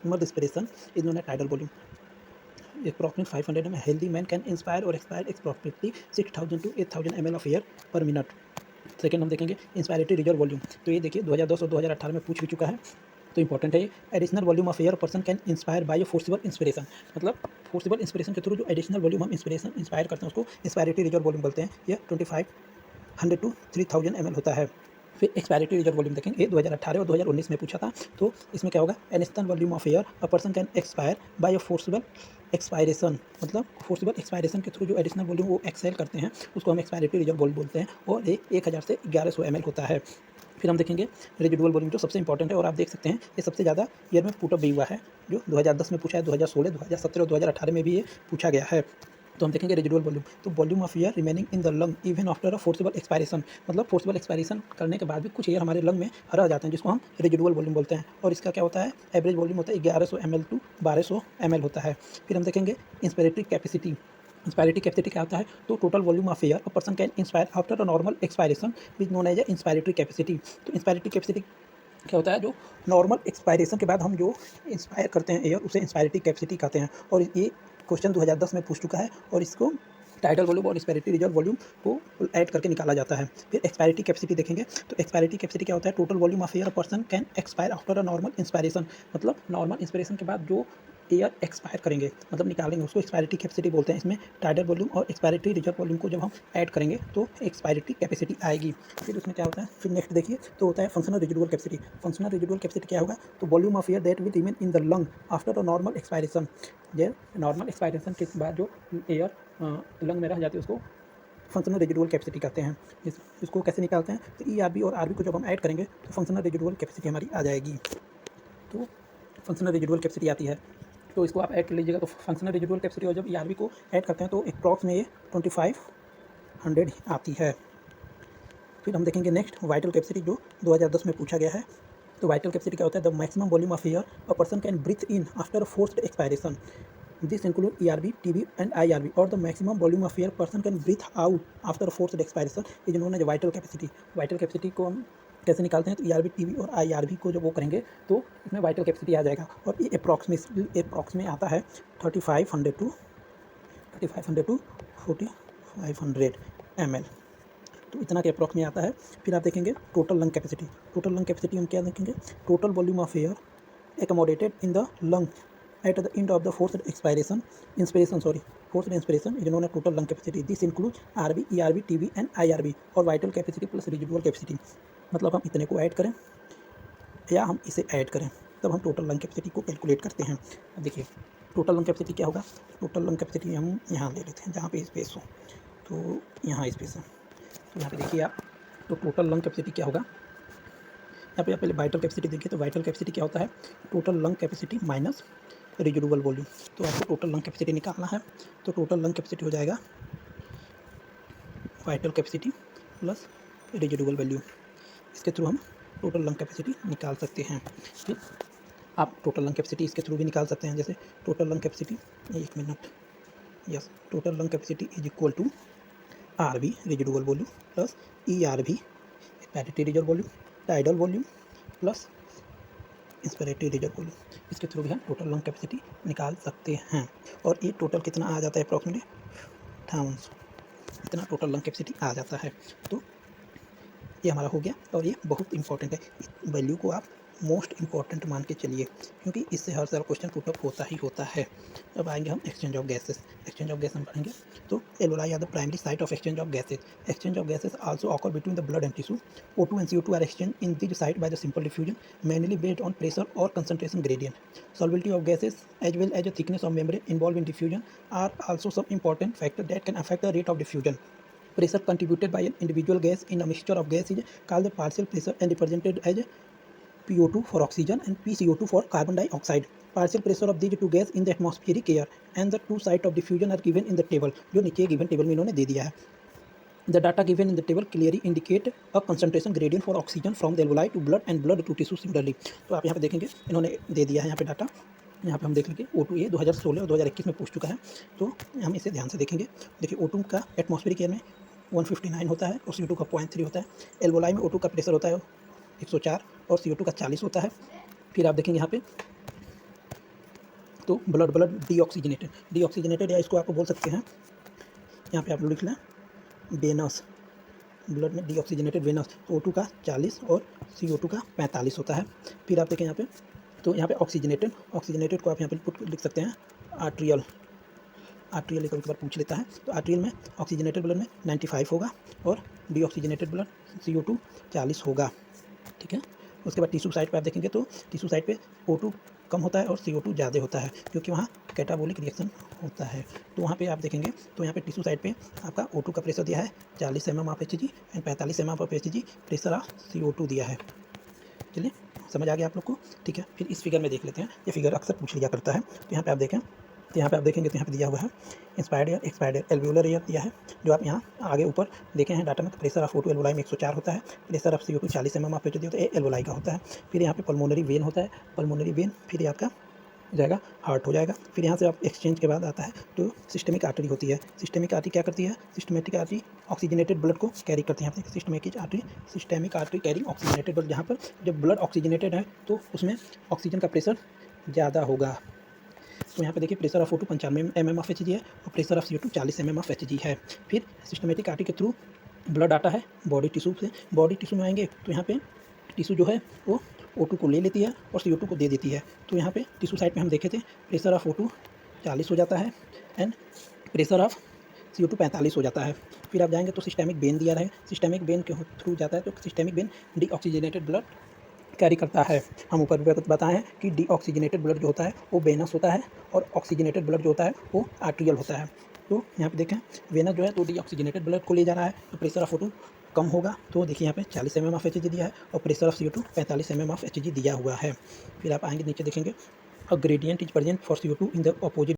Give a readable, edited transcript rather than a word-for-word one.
respiration is known as tidal volume. Approximately 500 ml. Healthy man can inspire or expire approximately 6000 to 8000 ml of air per minute. Second हम देखेंगे inspiratory reserve volume. तो ये देखिए 2010 और 2018 में पूछ भी चुका है, तो इंपॉर्टेंट है ये। Additional volume of air person can inspire by forcible inspiration, मतलब फोर्सिबल इंस्पिरेशन के थ्रू जो एडिशनल वॉल्यूम हम इंस्पायर करते हैं उसको इंस्पायरेटरी रिजर्व वॉल्यूम बोलते हैं। यह 2500 टू 3000 ml होता है। फिर एक्सपायरेटरी रिजर्व वॉल्यूम देखेंगे, 2018 और 2019 में पूछा था। तो इसमें क्या होगा, additional volume of air a person can expire by forcible expiration, मतलब फोर्सिबल एक्सपायरेशन के थ्रू जो एडिशनल वॉल्यूम वो एक्सेल करते हैं उसको हम एक्सपायरेटरी रिजर्व वॉल्यूम बोलते हैं, और ये 1000 से 1100 ml होता है। फिर हम देखेंगे रेजिडुअल वॉल्यूम, जो सबसे इंपॉर्टेंट है, और आप देख सकते हैं ये सबसे ज़्यादा ईयर में पुटअप भी हुआ है, जो 2010 में पूछा है, 2016, 2017 और 2018 में भी ये पूछा गया है। तो हम देखेंगे रेजिडुअल वॉल्यूम, तो volume of air remaining in the lung even after a forcible expiration, मतलब फोर्सिबल एक्सपायरेशन करने के बाद भी कुछ एयर हमारे लंग में रह जाते हैं, जिसको हम रेजिडुअल वॉल्यूम बोलते हैं। और इसका क्या होता है, एवरेज वॉल्यूम होता है 1100 ml टू 1200 ml होता है। फिर हम देखेंगे इंस्पिरेटरी कैपेसिटी। इंस्पायरेटरी कैपेसिटी क्या होता है, तो total volume of air a person can inspire after a normal expiration which known as a inspiratory capacity. तो इंस्पायरेटरी कैपेसिटी क्या होता है, जो नॉर्मल एक्सपायरेशन के बाद हम जो इंस्पायर करते हैं एयर, उसे इंस्पायरेटरी कैपेसिटी कहते हैं। और ये क्वेश्चन 2010 में पूछ चुका है, और इसको टाइडल वॉल्यूम और एक्सपायरेटरी रिजर्व वॉल्यूम को ऐड करके निकाला जाता है। फिर एक्सपायरेटरी कैपेसिटी देखेंगे, तो एक्सपायरेटरी कैपेसिटी क्या होता है, total volume of air person can expire after a normal inspiration, मतलब नॉर्मल इंस्पिरेशन के बाद जो एयर एक्सपायर करेंगे, मतलब निकालेंगे, उसको एक्सपायरेटरी कैपेसिटी बोलते हैं। इसमें टाइडल वॉल्यूम और एक्सपायरेटरी रिजर्व वॉल्यूम को जब हम ऐड करेंगे तो एक्सपायरेटरी कैपेसिटी आएगी। फिर उसमें क्या होता है, फिर नेक्स्ट देखिए, तो होता है functional residual capacity. Functional residual capacity क्या होगा, तो volume of air that will remain in the lung after a normal expiration. ये नॉर्मल एक्सपायरेशन के बाद जो एयर लंग में रह जाती है उसको फंक्शनल रेजिडुअल कैपेसिटी कहते हैं। इसको कैसे निकालते हैं, तो ERB और RB को जब हम ऐड करेंगे तो फंक्शनल रेजिडुअल कैपेसिटी हमारी आ जाएगी। तो फंक्शनल रेजिडुअल कैपेसिटी आती है, तो इसको आप ऐड कर लीजिएगा। तो फंक्शनल रेजिडुअल कैपेसिटी और जब ERB को ऐड करते हैं तो अप्रॉक्स में ये 2500 आती है। फिर हम देखेंगे नेक्स्ट वाइटल कैपेसिटी, जो 2010 में पूछा गया है। तो वाइटल कैपेसिटी क्या होता है, the maximum volume of air a person can breathe in after forced expiration, this include ERB, TB and IRB, और the maximum volume of air person can breathe out after forced expiration is known as vital capacity. Vital capacity को हम कैसे निकालते हैं, तो ERB, TB और IRB को जब वो करेंगे तो इसमें वाइटल कैपेसिटी आ जाएगा, और ये अप्रॉक्स में आता है 3500 टू 4500 ml, तो इतना के अप्रॉक्स में आता है। फिर आप देखेंगे total lung capacity. Total lung capacity हम क्या देखेंगे, total volume of air accommodated in the lung at the end of the forced inspiration is known as total lung capacity. This includes RB, ERB, TB and IRB, और vital capacity plus residual capacity, मतलब हम इतने को add करें या हम इसे add करें तब हम टोटल लंग कैपेसिटी को कैलकुलेट करते हैं। अब देखिए टोटल लंग कैपेसिटी क्या होगा, टोटल लंग कैपेसिटी हम यहाँ ले लेते हैं जहाँ पे स्पेस हो, तो यहाँ स्पेस है, तो यहाँ पे देखिए आप, तो टोटल लंग कैपेसिटी क्या होगा, यहाँ पे आप पहले वाइटल कैपेसिटी देखिए। तो वाइटल कैपेसिटी क्या होता है, total lung capacity minus residual volume. तो आपको टोटल लंग कैपेसिटी निकालना है, तो टोटल लंग कैपेसिटी हो जाएगा vital capacity plus residual volume. इसके थ्रू हम टोटल लंग कैपेसिटी निकाल सकते हैं। फिर आप टोटल लंग कैपेसिटी इसके थ्रू भी निकाल सकते हैं, जैसे टोटल लंग कैपेसिटी, एक minute, yes, total lung capacity is equal to RB residual volume plus ERB expiratory reserve volume, tidal volume plus inspiratory reserve volume. इसके थ्रू भी हम टोटल लंग कैपेसिटी निकाल सकते हैं, और ये टोटल कितना आ जाता है, अप्रॉक्सीमेटली 1000, इतना टोटल लंग कैपेसिटी आ जाता है। तो ये हमारा हो गया, और ये बहुत इंपॉर्टेंट है, इस वैल्यू को आप मोस्ट इंपॉर्टेंट मान के चलिए, क्योंकि इससे हर साल क्वेश्चन पुटअप होता ही होता है। अब आएंगे हम exchange of gases. Exchange of gas हम पढ़ेंगे, तो alveoli are the primary site of exchange of gases. Exchange of gases also occur between the blood and tissue. O2 and CO2 are exchange in this site by the simple diffusion, mainly based on pressure or concentration gradient. Solubility of gases as well as the thickness of membrane involved in diffusion are also some important factors that can affect the rate of diffusion. Pressure contributed by an individual gas in a mixture of gas is called the partial pressure and represented as PO2 for oxygen and PCO2 for carbon dioxide. Partial pressure of these two gas in the atmospheric air and the two sites of diffusion are given in the table, जो नीचे given table में इन्होंने दे दिया है। The data given in the table clearly indicate a concentration gradient for oxygen from the alveoli to blood and blood to tissue similarly. तो आप यहाँ पे देखेंगे इन्होंने दे दिया है यहाँ पे डाटा, यहाँ पे हम देख लेंगे O2 ये 2016 और 2021 में पूछ चुका है, तो हम इसे ध्यान से देखेंगे। देखिए O2 का एटमॉस्फेरिक एयर में 159 होता है और CO2 का 0.3 होता है। एल्वोलाई में O2 का प्रेशर होता है 104 और CO2 का 40 होता है। फिर आप देखेंगे यहाँ पे तो ब्लड डीऑक्सीजनेटेड या इसको आप बोल सकते हैं, यहाँ पे आप लोग लिख लें वेनस, ब्लड में डीऑक्सीजनेटेड वेनस, तो O2 का 40 और CO2 का 45 होता है। फिर आप देखें यहाँ पे, तो यहाँ पे ऑक्सीजनेटेड को आप यहाँ पे पुट लिख सकते हैं आर्ट्रियल एक बार पूछ लेता है, तो आर्ट्रियल में ऑक्सीजनेटेड ब्लड में 95 होगा और डीऑक्सीजनेटेड ब्लड CO2 40 होगा, ठीक है। उसके बाद टिश्यू साइड पे आप देखेंगे तो टिश्यू साइड पे O2 कम होता है और CO2 ज़्यादा होता है, क्योंकि वहाँ कैटाबोलिक रिएक्शन होता है। तो वहाँ पे आप देखेंगे तो यहाँ पे टिश्यू साइड पे आपका O2 का प्रेशर दिया है 40 mm of Hg and 45 mm of Hg pressure of CO2 दिया है। चलिए समझ आ गया आप लोग को, ठीक है। फिर इस फिगर में देख लेते हैं, ये फिगर अक्सर पूछ लिया करता है। तो यहाँ पे आप देखें, तो यहाँ पे आप देखेंगे तो यहाँ पे दिया हुआ है inspired air, expired air, alveolar air दिया है। जो आप यहाँ आगे ऊपर देखे हैं डाटा में, तो प्रेशर ऑफ O2 एल्वोलाई में 104 होता है, pressure of CO2 40 mm of Hg होता है, एल्वोलाई का होता है। फिर यहाँ पे पल्मोनरी वेन होता है, पल्मोनरी वेन फिर आपका हो जाएगा हार्ट हो जाएगा। फिर यहाँ से आप एक्सचेंज के बाद आता है तो सिस्टमिक आर्टरी होती है। सिस्टमिक आर्टरी क्या करती है? सिस्टमेटिक आर्टरी ऑक्सीजनेटेड ब्लड को कैरी करती है। Systemic artery carrying oxygenated blood, जहाँ पर जब ब्लड ऑक्सीजनेटेड है तो उसमें ऑक्सीजन का प्रेशर ज़्यादा होगा। तो यहाँ पे देखिए pressure of O2 95 mm of Hg है और pressure of CO2 40 mm of Hg है। फिर सिस्टमेटिक आर्टरी के थ्रू ब्लड आता है बॉडी टिश्यू से, बॉडी टिश्यू में आएंगे तो यहाँ पे टिश्यू जो है वो O2 को ले लेती है और CO2 को दे देती है। तो यहाँ पे टिश्यू साइड पे हम देखे थे प्रेशर ऑफ O2 40 हो जाता है एंड प्रेशर ऑफ CO2 45 हो जाता है। फिर आप जाएंगे तो सिस्टमिक वेन दिया रहे, सिस्टमिक वेन के थ्रू जाता है, तो systemic when deoxygenated blood carry करता है। हम ऊपर भी बताए हैं कि डीऑक्सीजनेटेड ब्लड जो होता है वो वेनस होता है और ऑक्सीजनेटेड ब्लड जो होता है वो आर्ट्रियल होता है। तो यहाँ पे देखें वेनस जो है तो डीऑक्सीजनेटेड ब्लड को ले जा रहा है, तो प्रेशर ऑफ O2 कम होगा। तो देखिए यहाँ पे 40 mm ऑफ Hg दिया है और pressure of CO2 45 mm of Hg दिया हुआ है। फिर आप आएंगे नीचे देखेंगे अ gradient is present for CO2 in the opposite